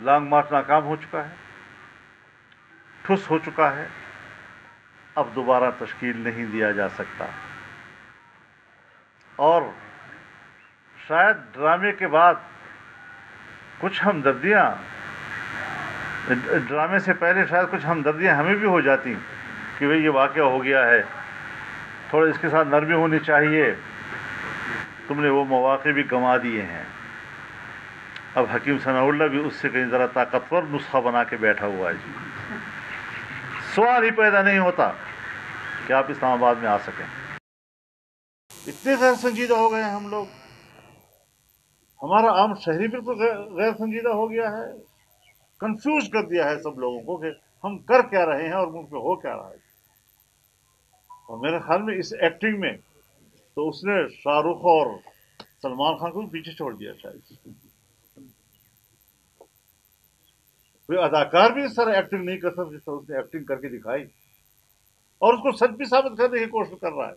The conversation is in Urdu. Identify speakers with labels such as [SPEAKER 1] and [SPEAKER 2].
[SPEAKER 1] لانگ مارچ ناکام ہو چکا ہے، ٹھس ہو چکا ہے، اب دوبارہ تشکیل نہیں دیا جا سکتا، اور شاید ڈرامے کے بعد کچھ ہمدردیاں، ڈرامے سے پہلے شاید کچھ ہمدردیاں ہمیں بھی ہو جاتی کہ بھئی یہ واقعہ ہو گیا ہے، تھوڑا اس کے ساتھ نرمی ہونی چاہیے، تم نے وہ مواقع بھی گنوا دیے ہیں۔ اب حکیم ثناء اللہ بھی اس سے کہیں ذرا طاقتور نسخہ بنا کے بیٹھا ہوا ہے جی، سوال ہی پیدا نہیں ہوتا کہ آپ اسلام آباد میں آ سکیں۔ اتنے غیر سنجیدہ ہو گئے ہیں ہم لوگ، ہمارا عام شہری بالکل غیر سنجیدہ ہو گیا ہے، کنفیوز کر دیا ہے سب لوگوں کو کہ ہم کر کیا رہے ہیں اور ملک میں ہو کیا رہا ہے۔ اور میرے خیال میں اس ایکٹنگ میں تو اس نے شاہ رخ اور سلمان خان کو بھی پیچھے چھوڑ دیا شاید، کوئی اداکار بھی اس طرح ایکٹنگ نہیں کر سکتا جس طرح اس نے ایکٹنگ کر کے دکھائی، اور اس کو سچ بھی ثابت کرنے کی کوشش کر رہا ہے۔